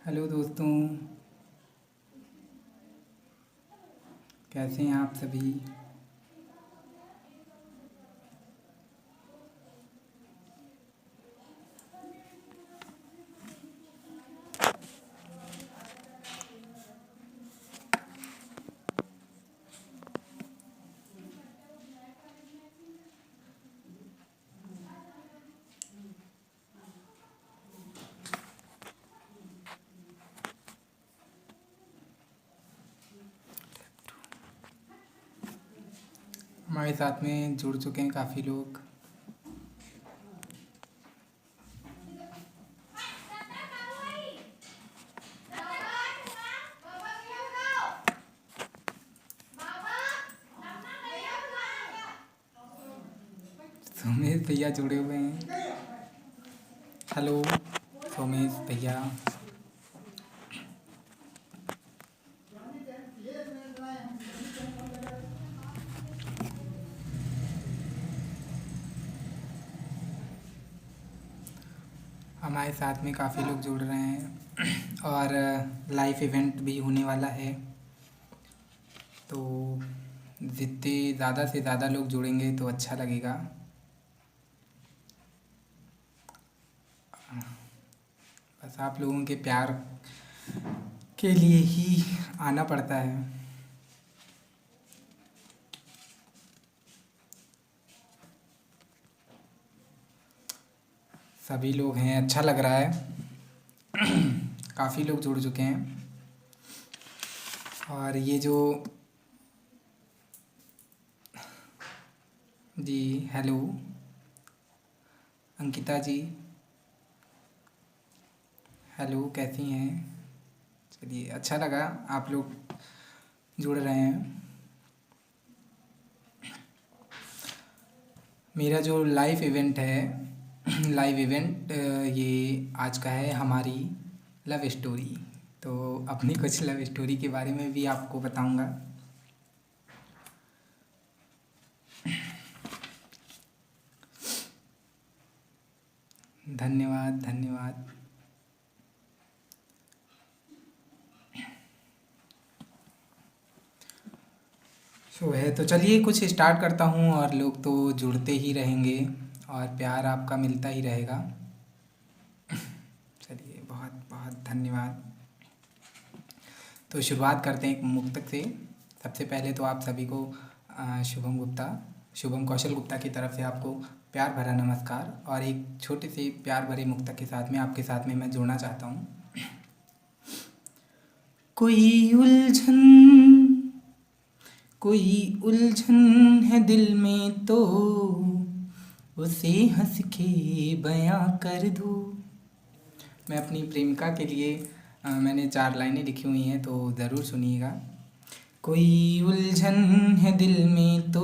Hello दोस्तों, कैसे हैं आप सभी। हमारे साथ में जुड़ चुके हैं काफ़ी लोग। सोमेश भैया जुड़े हुए हैं। हेलो सोमेश भैया। हमारे साथ में काफ़ी लोग जुड़ रहे हैं और लाइव इवेंट भी होने वाला है, तो जितने ज़्यादा से ज़्यादा लोग जुड़ेंगे तो अच्छा लगेगा। बस आप लोगों के प्यार के लिए ही आना पड़ता है। सभी लोग हैं, अच्छा लग रहा है। काफ़ी लोग जुड़ चुके हैं और ये जो जी हेलो अंकिता जी, हेलो कैसी हैं। चलिए अच्छा लगा आप लोग जुड़ रहे हैं। मेरा जो लाइव इवेंट है लाइव इवेंट ये आज का है हमारी लव स्टोरी। तो अपनी कुछ लव स्टोरी के बारे में भी आपको बताऊंगा। धन्यवाद धन्यवाद। सो है तो चलिए कुछ स्टार्ट करता हूँ और लोग तो जुड़ते ही रहेंगे और प्यार आपका मिलता ही रहेगा। चलिए बहुत बहुत धन्यवाद। तो शुरुआत करते हैं एक मुक्तक से। सबसे पहले तो आप सभी को शुभम कौशल गुप्ता की तरफ से आपको प्यार भरा नमस्कार, और एक छोटे से प्यार भरे मुक्तक के साथ में आपके साथ में मैं जुड़ना चाहता हूँ। कोई उलझन कोई उलझन है दिल में तो उसे हंस के बयां कर दूँ। मैं अपनी प्रेमिका के लिए मैंने 4 लाइनें लिखी हुई हैं, तो ज़रूर सुनिएगा। कोई उलझन है दिल में तो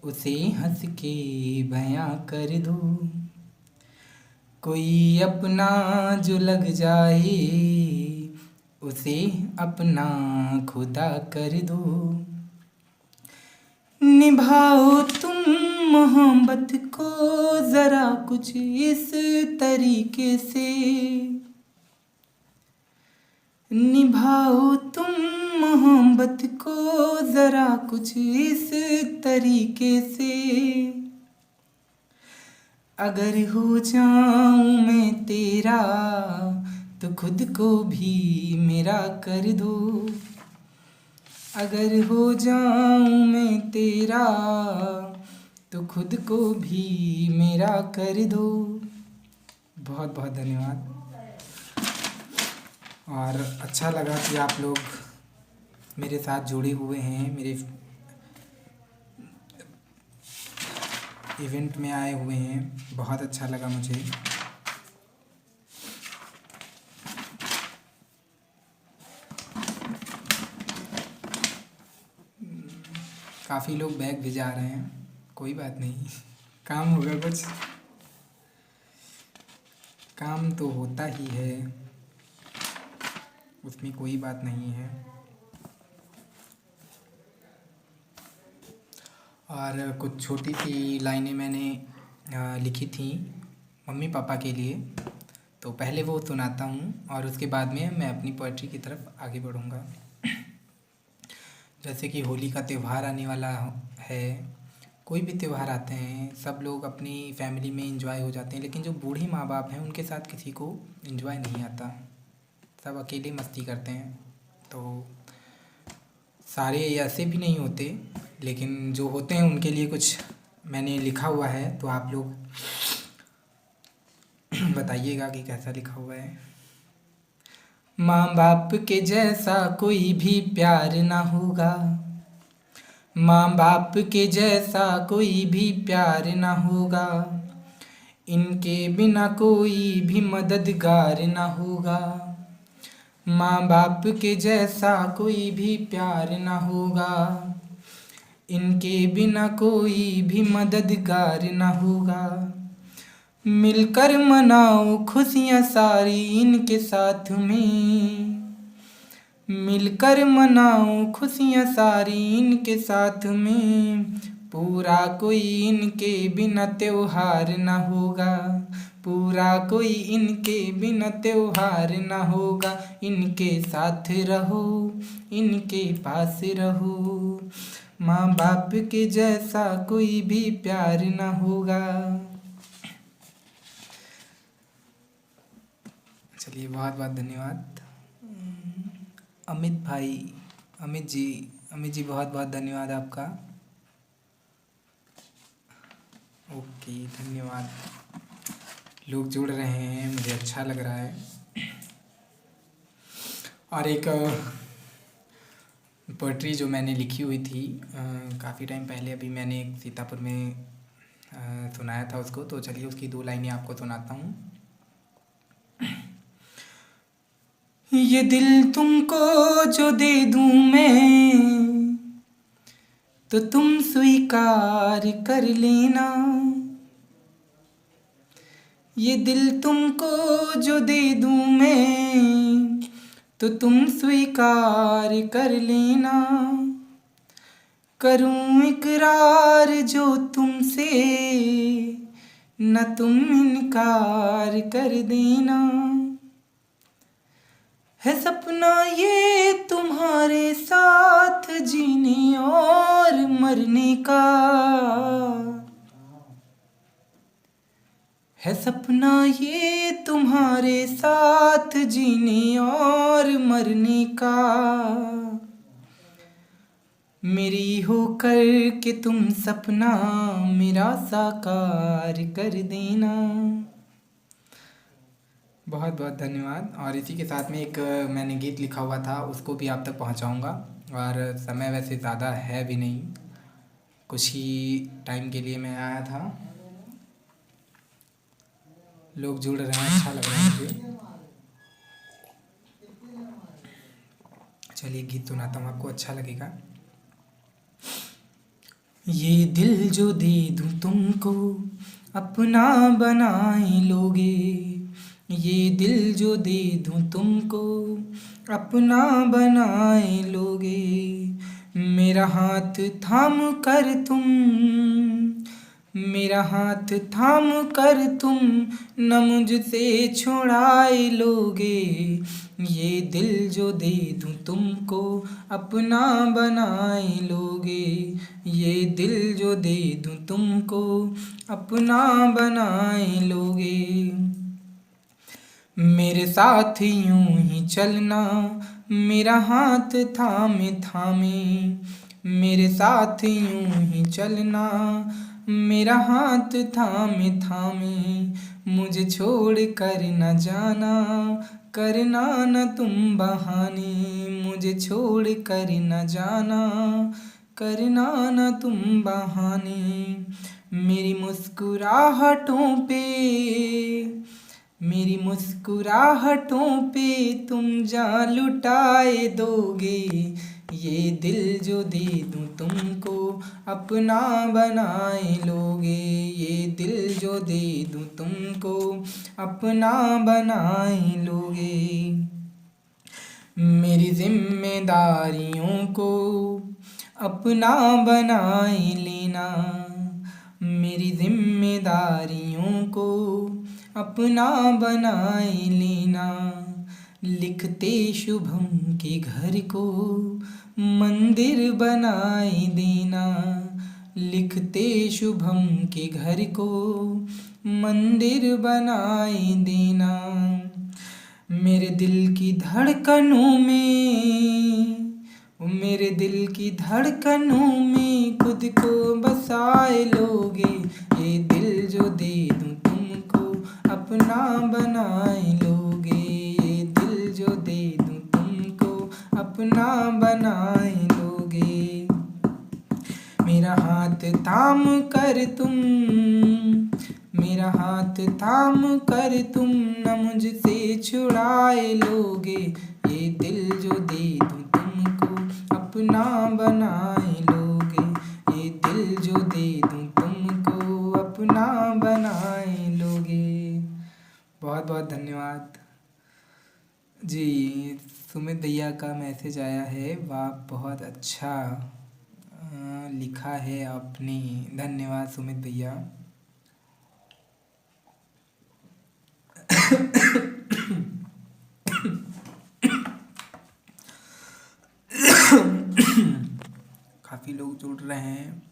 उसे हंस के बयां कर दूँ। कोई अपना जो लग जाए उसे अपना खुदा कर दो। निभाओ तुम मोहब्बत को ज़रा कुछ इस तरीके से। निभाओ तुम मोहब्बत को ज़रा कुछ इस तरीके से। अगर हो जाऊं मैं तेरा तो खुद को भी मेरा कर दो। अगर हो जाऊं मैं तेरा तो खुद को भी मेरा कर दो। बहुत बहुत धन्यवाद। और अच्छा लगा कि आप लोग मेरे साथ जुड़े हुए हैं, मेरे इवेंट में आए हुए हैं। बहुत अच्छा लगा मुझे। काफ़ी लोग बैग भिजा रहे हैं, कोई बात नहीं, काम होगा कुछ। काम तो होता ही है, उसमें कोई बात नहीं है। और कुछ छोटी सी लाइनें मैंने लिखी थी मम्मी पापा के लिए, तो पहले वो सुनाता हूँ और उसके बाद में मैं अपनी पोइट्री की तरफ आगे बढ़ूँगा। जैसे कि होली का त्यौहार आने वाला है। कोई भी त्यौहार आते हैं सब लोग अपनी फैमिली में इंजॉय हो जाते हैं, लेकिन जो बूढ़े माँ बाप हैं उनके साथ किसी को इंजॉय नहीं आता, सब अकेले मस्ती करते हैं। तो सारे ऐसे भी नहीं होते, लेकिन जो होते हैं उनके लिए कुछ मैंने लिखा हुआ है, तो आप लोग बताइएगा कि कैसा लिखा हुआ है। माँ बाप के जैसा कोई भी प्यार ना होगा, माँ बाप के जैसा कोई भी प्यार ना होगा, इनके बिना कोई भी मददगार ना होगा। माँ बाप के जैसा कोई भी प्यार ना होगा, इनके बिना कोई भी मददगार ना होगा। मिलकर मनाओ खुशियाँ सारी इनके साथ में, मिलकर मनाओ खुशियाँ सारी इनके साथ में, पूरा कोई इनके बिना त्योहार ना होगा, पूरा कोई इनके बिना त्योहार ना होगा। इनके साथ रहो, इनके पास रहो, माँ बाप के जैसा कोई भी प्यार ना होगा। चलिए, बहुत बहुत धन्यवाद अमित भाई, अमित जी बहुत बहुत धन्यवाद आपका। ओके, धन्यवाद। लोग जुड़ रहे हैं, मुझे अच्छा लग रहा है। और एक पोइट्री जो मैंने लिखी हुई थी काफ़ी टाइम पहले, अभी मैंने एक सीतापुर में सुनाया था उसको, तो चलिए उसकी 2 लाइनें आपको सुनाता हूँ। ये दिल तुमको जो दे दूँ मैं, तो तुम स्वीकार कर लेना। ये दिल तुमको जो दे दूँ मैं, तो तुम स्वीकार कर लेना। करूँ इकरार जो तुमसे, न तुम इनकार कर देना। है सपना ये तुम्हारे साथ जीने और मरने का, है सपना ये तुम्हारे साथ जीने और मरने का। मेरी होकर के तुम सपना मेरा साकार कर देना। बहुत बहुत धन्यवाद। और इसी के साथ में एक मैंने गीत लिखा हुआ था, उसको भी आप तक पहुंचाऊंगा। और समय वैसे ज़्यादा है भी नहीं, कुछ ही टाइम के लिए मैं आया था। लोग जुड़ रहे हैं, अच्छा लग रहा है मुझे। चलिए गीत सुनाता हूँ, आपको अच्छा लगेगा। ये दिल जो दे दूँ तुमको अपना बनाए लोगे, ये दिल जो दे दूँ तुमको अपना बनाए लोगे। मेरा हाथ थाम कर तुम, मेरा हाथ थाम कर तुम न मुझसे छुड़ाए लोगे। ये दिल जो दे दूँ तुमको अपना बनाए लोगे, ये दिल जो दे दूँ तुमको अपना बनाए लोगे। मेरे साथ यूं ही चलना मेरा हाथ थामे थामे, मेरे साथ यूं ही चलना मेरा हाथ थामे थामे। मुझे छोड़ कर न जाना, करना न तुम बहाने। मुझे छोड़ कर न जाना, करना न तुम बहाने। मेरी मुस्कुराहटों पे, मेरी मुस्कुराहटों पे तुम जान लुटाए दोगे। ये दिल जो दे दूँ तुमको अपना बनाए लोगे, ये दिल जो दे दूँ तुमको अपना बनाए लोगे। मेरी जिम्मेदारियों को अपना बनाए लेना, मेरी जिम्मेदारियों को अपना बनाए लेना। लिखते शुभम के घर को मंदिर बनाए देना। लिखते शुभम के घर को मंदिर बनाए देना। मेरे दिल की धड़कनों में, मेरे दिल की धड़कनों में खुद को बसाए लोगे। ये दिल जो दे दूं तुमको अपना बनाए लोगे। ये दिल जो दे दूं तुमको अपना बनाए लोगे। मेरा हाथ थाम कर तुम, मेरा हाथ थाम कर तुम न मुझसे छुड़ाए लोगे। ये दिल जो दे दूं तुमको अपना बनाए लोगे। ये दिल जो दे दूं तुमको अपना बनाए लोगे। बहुत बहुत धन्यवाद जी। सुमित भैया का मैसेज आया है, वाह बहुत अच्छा लिखा है आपने। धन्यवाद सुमित भैया। काफ़ी लोग जुड़ रहे हैं।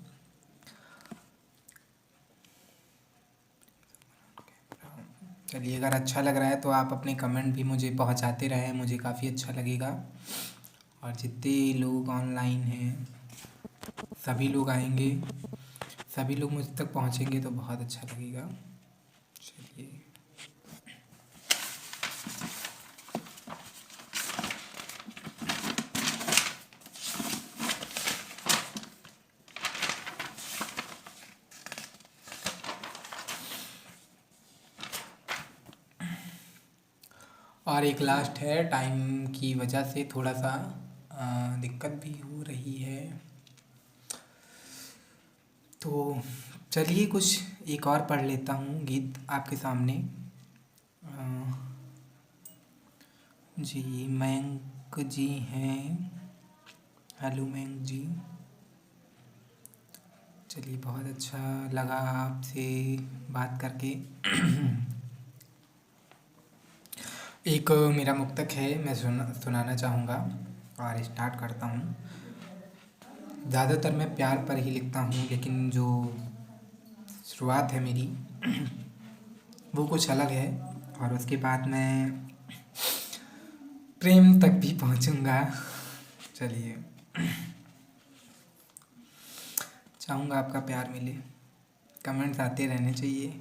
चलिए, अगर अच्छा लग रहा है तो आप अपने कमेंट भी मुझे पहुंचाते रहें, मुझे काफ़ी अच्छा लगेगा। और जितने लोग ऑनलाइन हैं सभी लोग आएंगे, सभी लोग मुझ तक पहुंचेंगे तो बहुत अच्छा लगेगा। चलिए, और एक लास्ट है। टाइम की वजह से थोड़ा सा दिक्कत भी हो रही है, तो चलिए कुछ एक और पढ़ लेता हूँ गीत आपके सामने। जी, मयंक जी हैं। हेलो मयंक जी। चलिए, बहुत अच्छा लगा आपसे बात करके। एक मेरा मुक्तक है, मैं सुनाना चाहूँगा और स्टार्ट करता हूँ। ज़्यादातर मैं प्यार पर ही लिखता हूँ, लेकिन जो शुरुआत है मेरी वो कुछ अलग है, और उसके बाद मैं प्रेम तक भी पहुँचूँगा। चलिए, चाहूँगा आपका प्यार मिले, कमेंट्स आते रहने चाहिए।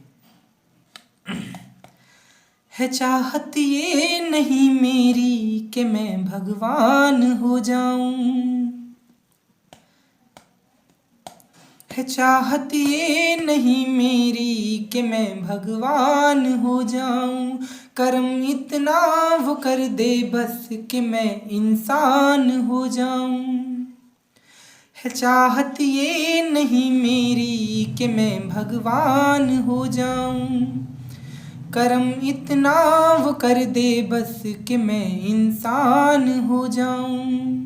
है चाहत ये नहीं मेरी कि मैं भगवान हो जाऊं। है चाहत ये नहीं मेरी कि मैं भगवान हो जाऊं। कर्म इतना वो कर दे बस कि मैं इंसान हो जाऊं। है चाहत ये नहीं मेरी कि मैं भगवान हो जाऊं। कर्म इतना वो कर दे बस कि मैं इंसान हो जाऊं।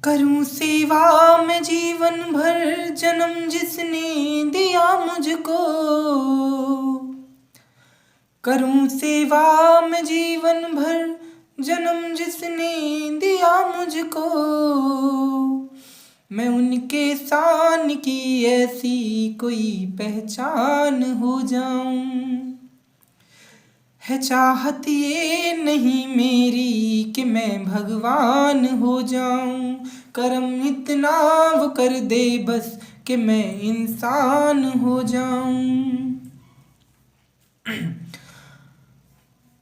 करूं सेवा में जीवन भर जन्म जिसने दिया मुझको। करूं सेवा में जीवन भर जन्म जिसने दिया मुझको। मैं उनके शान की ऐसी कोई पहचान हो जाऊं। है चाहत ये नहीं मेरी कि मैं भगवान हो जाऊं। कर्म इतना वो कर दे बस कि मैं इंसान हो जाऊं।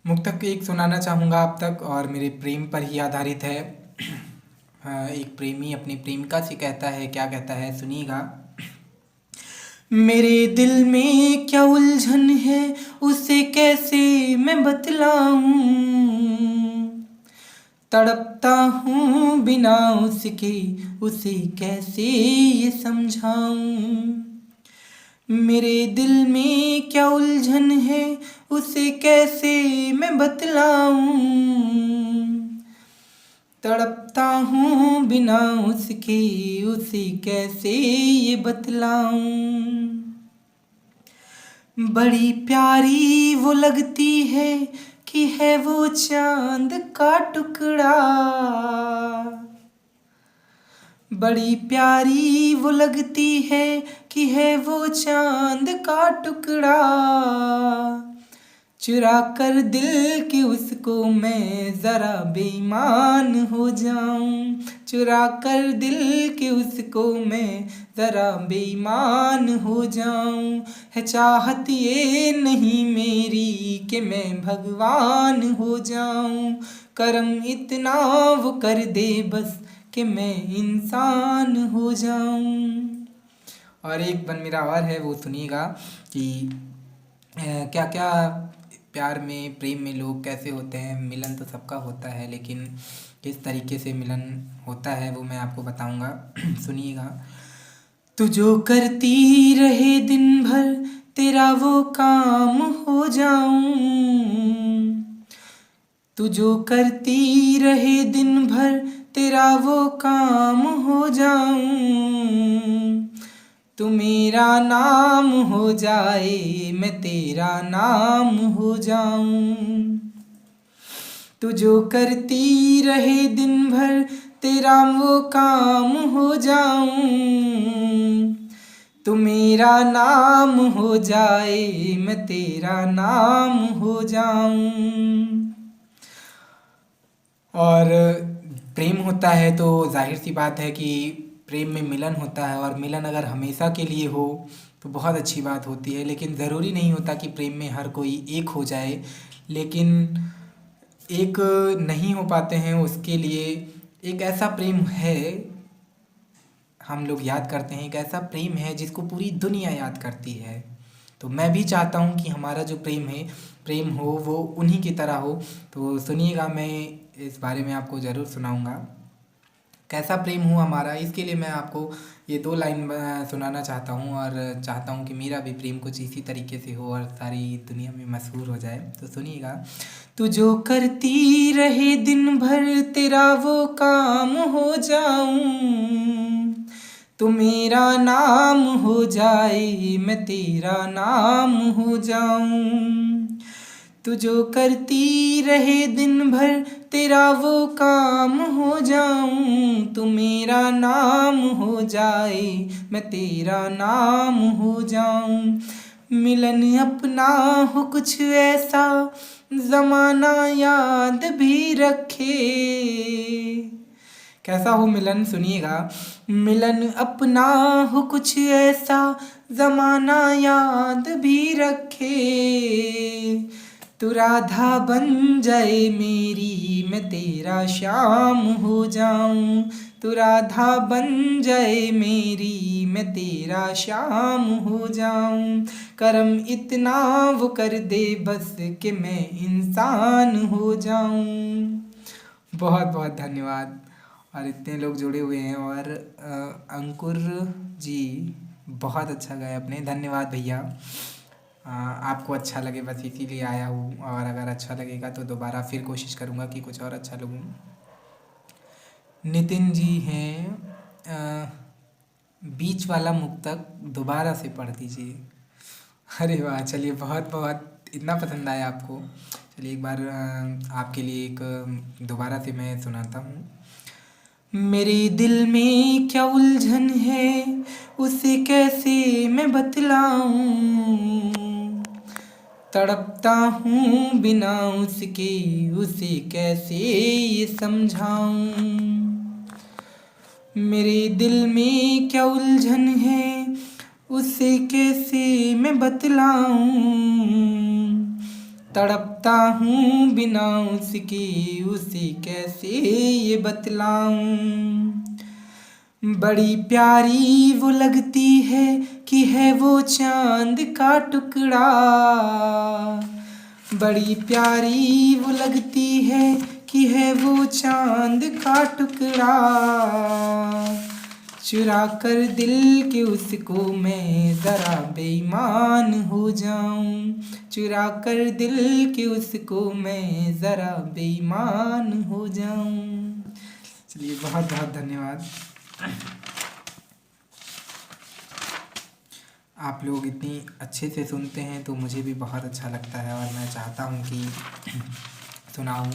मुक्तक एक सुनाना चाहूँगा आप तक, और मेरे प्रेम पर ही आधारित है। एक प्रेमी अपनी प्रेमिका से कहता है, क्या कहता है सुनिएगा। मेरे दिल में क्या उलझन है उसे कैसे मैं बतलाऊं। तड़पता हूँ बिना उसके उसे कैसे ये समझाऊं। मेरे दिल में क्या उलझन है उसे कैसे मैं बतलाऊं। तड़पता हूँ बिना उसके उसे कैसे ये बतलाऊं। बड़ी प्यारी वो लगती है कि है वो चांद का टुकड़ा। बड़ी प्यारी वो लगती है कि है वो चांद का टुकड़ा। चुरा कर दिल के उसको मैं ज़रा बेईमान हो जाऊं। चुरा कर दिल के उसको मैं ज़रा बेईमान हो जाऊं। है चाहत ये नहीं मेरी कि मैं भगवान हो जाऊं। करम इतना वो कर दे बस कि मैं इंसान हो जाऊं। और एक बन मेरा और है, वो सुनिएगा कि क्या क्या प्यार में, प्रेम में लोग कैसे होते हैं। मिलन तो सबका होता है, लेकिन किस तरीके से मिलन होता है वो मैं आपको बताऊंगा। सुनिएगा। तू जो करती रहे दिन भर तेरा वो काम हो जाऊं। तू जो करती रहे दिन भर तेरा वो काम हो जाऊं। तू मेरा नाम हो जाए मैं तेरा नाम हो जाऊं। तू जो करती रहे दिन भर तेरा वो काम हो जाऊं। तू मेरा नाम हो जाए मैं तेरा नाम हो जाऊं। और प्रेम होता है तो जाहिर सी बात है कि प्रेम में मिलन होता है, और मिलन अगर हमेशा के लिए हो तो बहुत अच्छी बात होती है। लेकिन ज़रूरी नहीं होता कि प्रेम में हर कोई एक हो जाए। लेकिन एक नहीं हो पाते हैं, उसके लिए एक ऐसा प्रेम है हम लोग याद करते हैं। एक ऐसा प्रेम है जिसको पूरी दुनिया याद करती है। तो मैं भी चाहता हूँ कि हमारा जो प्रेम हो वो उन्हीं की तरह हो। तो सुनिएगा, मैं इस बारे में आपको ज़रूर सुनाऊँगा कैसा प्रेम हो हमारा। इसके लिए मैं आपको ये 2 लाइन सुनाना चाहता हूँ, और चाहता हूँ कि मेरा भी प्रेम कुछ इसी तरीके से हो और सारी दुनिया में मशहूर हो जाए। तो सुनिएगा। तू जो करती रहे दिन भर तेरा वो काम हो जाऊं। तू मेरा नाम हो जाए मैं तेरा नाम हो जाऊं। तू जो करती रहे दिन भर तेरा वो काम हो जाऊं। तू मेरा नाम हो जाए मैं तेरा नाम हो जाऊं। मिलन अपना हो कुछ ऐसा ज़माना याद भी रखे। कैसा हो मिलन, सुनिएगा। मिलन अपना हो कुछ ऐसा ज़माना याद भी रखे। तू राधा बन जाए मेरी मैं तेरा श्याम हो जाऊं। तू राधा बन जाए मेरी मैं तेरा श्याम हो जाऊं। करम इतना वो कर दे बस कि मैं इंसान हो जाऊं। बहुत बहुत धन्यवाद। और इतने लोग जुड़े हुए हैं। और अंकुर जी बहुत अच्छा गाए अपने, धन्यवाद भैया। आपको अच्छा लगे बस इसीलिए आया हूँ, और अगर अच्छा लगेगा तो दोबारा फिर कोशिश करूँगा कि कुछ और अच्छा लगूँ। नितिन जी हैं, बीच वाला मुक्तक दोबारा से पढ़ दीजिए। अरे वाह, चलिए बहुत बहुत इतना पसंद आया आपको। चलिए एक बार आपके लिए एक दोबारा से मैं सुनाता हूँ। मेरे दिल में क्या उलझन है उसे कैसे मैं बतलाऊं। तड़पता हूँ बिना उसके उसे कैसे ये समझाऊं। मेरे दिल में क्या उलझन है उसे कैसे मैं बतलाऊं। तड़पता हूँ बिना उसके उसे कैसे ये बतलाऊं। बड़ी प्यारी वो लगती है कि है वो चांद का टुकड़ा। बड़ी प्यारी वो लगती है कि है वो चांद का टुकड़ा। चुरा कर दिल के उसको मैं ज़रा बेईमान हो जाऊं। चुरा कर दिल के उसको मैं ज़रा बेईमान हो जाऊं। चलिए बहुत बहुत धन्यवाद। आप लोग इतनी अच्छे से सुनते हैं तो मुझे भी बहुत अच्छा लगता है और मैं चाहता हूँ कि सुनाऊँ।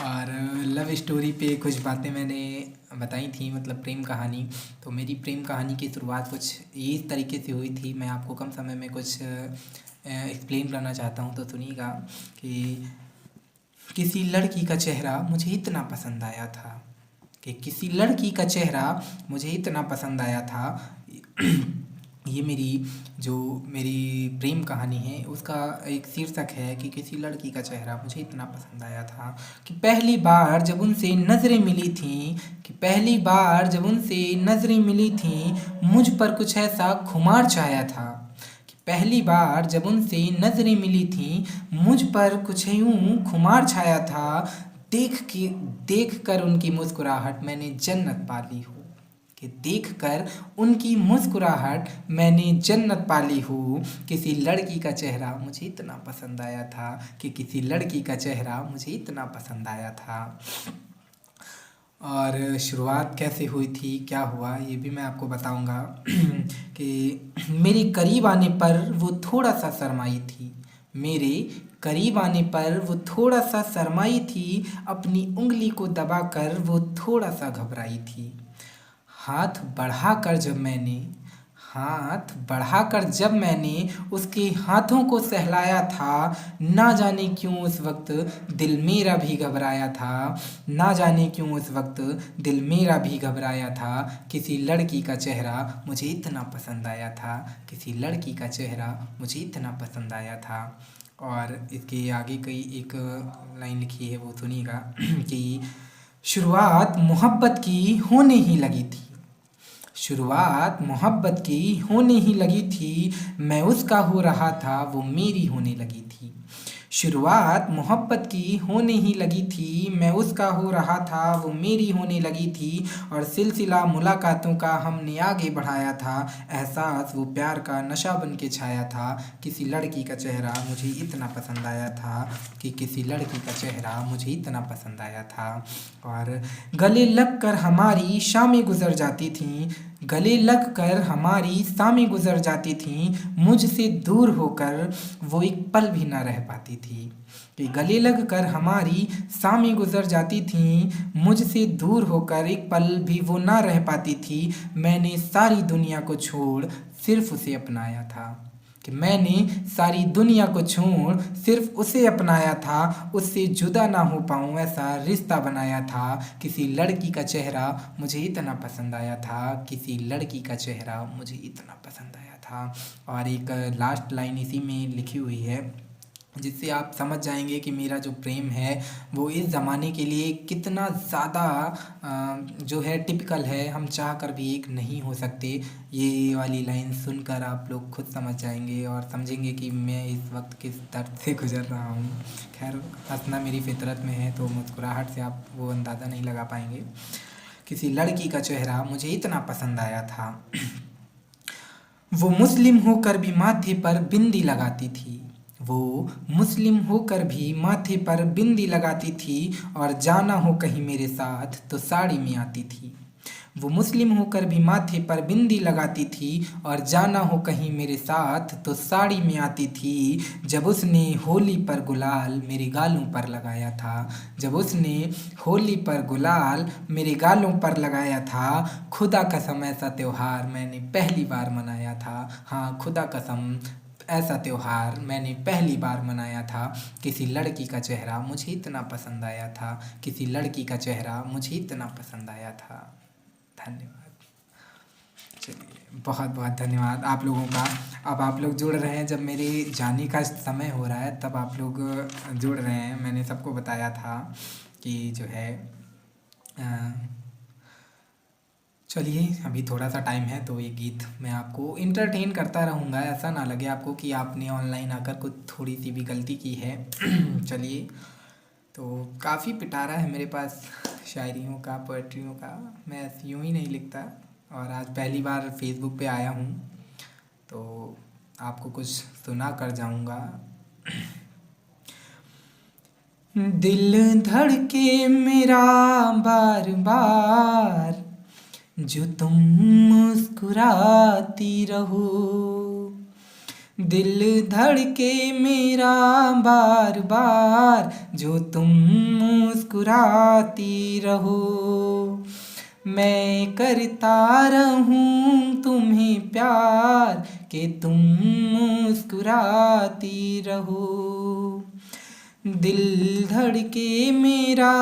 और लव स्टोरी पे कुछ बातें मैंने बताई थी, मतलब प्रेम कहानी। तो मेरी प्रेम कहानी की शुरुआत कुछ इस तरीके से हुई थी। मैं आपको कम समय में कुछ एक्सप्लेन करना चाहता हूँ, तो सुनिएगा कि किसी लड़की का चेहरा मुझे इतना पसंद आया था, कि किसी लड़की का चेहरा मुझे इतना पसंद आया था। ये मेरी प्रेम कहानी है, उसका एक शीर्षक है कि किसी लड़की का चेहरा मुझे इतना पसंद आया था कि पहली बार जब उनसे नज़रें मिली थीं, मुझ पर कुछ ऐसा खुमार छाया था। कि पहली बार जब उनसे नज़रें मिली थीं, मुझ पर कुछ यूँ खुमार छाया था। देख कर उनकी मुस्कुराहट मैंने जन्नत पा ली हो, कि देख कर उनकी मुस्कुराहट मैंने जन्नत पा ली हो। किसी लड़की का चेहरा मुझे इतना पसंद आया था, कि किसी लड़की का चेहरा मुझे इतना पसंद आया था। और शुरुआत कैसे हुई थी, क्या हुआ, ये भी मैं आपको बताऊंगा। कि मेरे करीब आने पर वो थोड़ा सा शर्माई थी, मेरे करीब आने पर वो थोड़ा सा शर्माई थी, अपनी उंगली को दबाकर वो थोड़ा सा घबराई थी। हाथ बढ़ाकर जब मैंने उसके हाथों को सहलाया था, ना जाने क्यों उस वक्त दिल मेरा भी घबराया था। किसी लड़की का चेहरा मुझे इतना पसंद आया था। और इसके आगे कई एक लाइन लिखी है, वो सुनिएगा। कि शुरुआत मोहब्बत की होने ही लगी थी, मैं उसका हो रहा था, वो मेरी होने लगी थी। शुरुआत मोहब्बत की होने ही लगी थी, मैं उसका हो रहा था, वो मेरी होने लगी थी। और सिलसिला मुलाकातों का हमने आगे बढ़ाया था, एहसास वो प्यार का नशा बन के छाया था। किसी लड़की का चेहरा मुझे इतना पसंद आया था। और गले लग कर हमारी शामें गुजर जाती थीं, मुझसे दूर होकर वो एक पल भी ना रह पाती थी। कि गले लग कर हमारी शामें गुजर जाती थीं, मुझसे दूर होकर एक पल भी वो ना रह पाती थी। मैंने सारी दुनिया को छोड़ सिर्फ उसे अपनाया था, उससे जुदा ना हो पाऊँ ऐसा रिश्ता बनाया था। किसी लड़की का चेहरा मुझे इतना पसंद आया था। और एक लास्ट लाइन इसी में लिखी हुई है, जिससे आप समझ जाएंगे कि मेरा जो प्रेम है वो इस ज़माने के लिए कितना ज़्यादा जो है टिपिकल है। हम चाह कर भी एक नहीं हो सकते। ये वाली लाइन सुनकर आप लोग खुद समझ जाएंगे और समझेंगे कि मैं इस वक्त किस दर्द से गुज़र रहा हूँ। खैर, हंसना मेरी फितरत में है, तो मुस्कुराहट से आप वो अंदाज़ा नहीं लगा पाएंगे। किसी लड़की का चेहरा मुझे इतना पसंद आया था, वो मुस्लिम होकर भी माथे पर बिंदी लगाती थी, और जाना हो कहीं मेरे साथ तो साड़ी में आती थी। वो मुस्लिम होकर भी माथे पर बिंदी लगाती थी, और जाना हो कहीं मेरे साथ तो साड़ी में आती थी। जब उसने होली पर गुलाल मेरे गालों पर लगाया था, खुदा कसम ऐसा त्योहार मैंने पहली बार मनाया था। हाँ, खुदा कसम ऐसा त्योहार मैंने पहली बार मनाया था। किसी लड़की का चेहरा मुझे इतना पसंद आया था। धन्यवाद। चलिए, बहुत बहुत धन्यवाद आप लोगों का। अब आप लोग जुड़ रहे हैं, जब मेरे जाने का समय हो रहा है तब आप लोग जुड़ रहे हैं। मैंने सबको बताया था कि जो है चलिए, अभी थोड़ा सा टाइम है तो ये गीत मैं आपको इंटरटेन करता रहूँगा, ऐसा ना लगे आपको कि आपने ऑनलाइन आकर कुछ थोड़ी सी भी गलती की है। चलिए, तो काफ़ी पिटारा है मेरे पास शायरियों का, पोएट्रियों का। मैं यूँ ही नहीं लिखता, और आज पहली बार फेसबुक पे आया हूँ तो आपको कुछ सुना कर जाऊँगा। दिल धड़के मेरा बार बार, जो तुम मुस्कुराती रहो, दिल धड़के मेरा बार बार जो तुम मुस्कुराती रहो, मैं करता रहूं तुम्हें प्यार कि तुम मुस्कुराती रहो। दिल धड़के मेरा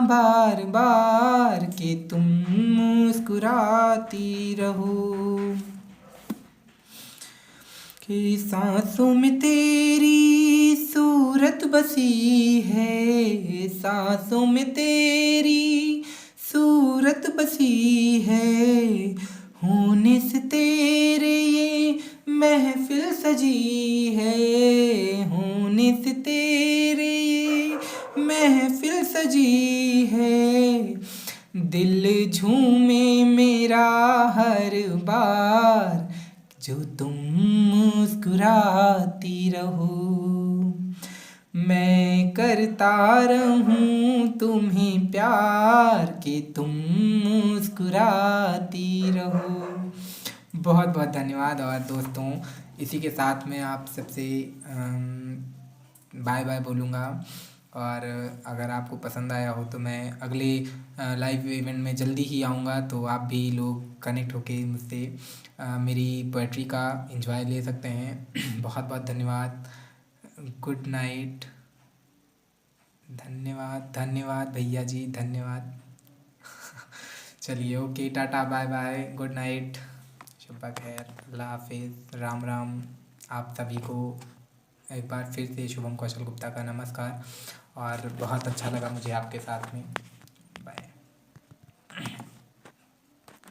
बार बार कि तुम मुस्कुराती रहो, कि सांसों में तेरी सूरत बसी है, सांसों में तेरी सूरत बसी है, होने से तेरे ये महफिल सजी है, होने से तेरे ये महफिल सजी है। दिल झूमे मेरा हर बार जो तुम मुस्कुराती रहो, मैं करता रहूं तुम्हें प्यार कि तुम मुस्कुराती रहो। बहुत बहुत धन्यवाद। और दोस्तों, इसी के साथ मैं आप सबसे बाय बाय बोलूँगा। और अगर आपको पसंद आया हो तो मैं अगले लाइव इवेंट में जल्दी ही आऊँगा, तो आप भी लोग कनेक्ट होके मुझसे मेरी पोएट्री का एंजॉय ले सकते हैं। बहुत बहुत धन्यवाद। Good night. धन्यवाद धन्यवाद भैया जी, धन्यवाद। चलिए, ओके, टाटा, बाय बाय, गुड नाइट, शुभ खैर, अल्लाह हाफिज़, राम राम। आप सभी को एक बार फिर से शुभम कौशल गुप्ता का नमस्कार। और बहुत अच्छा लगा मुझे आपके साथ में।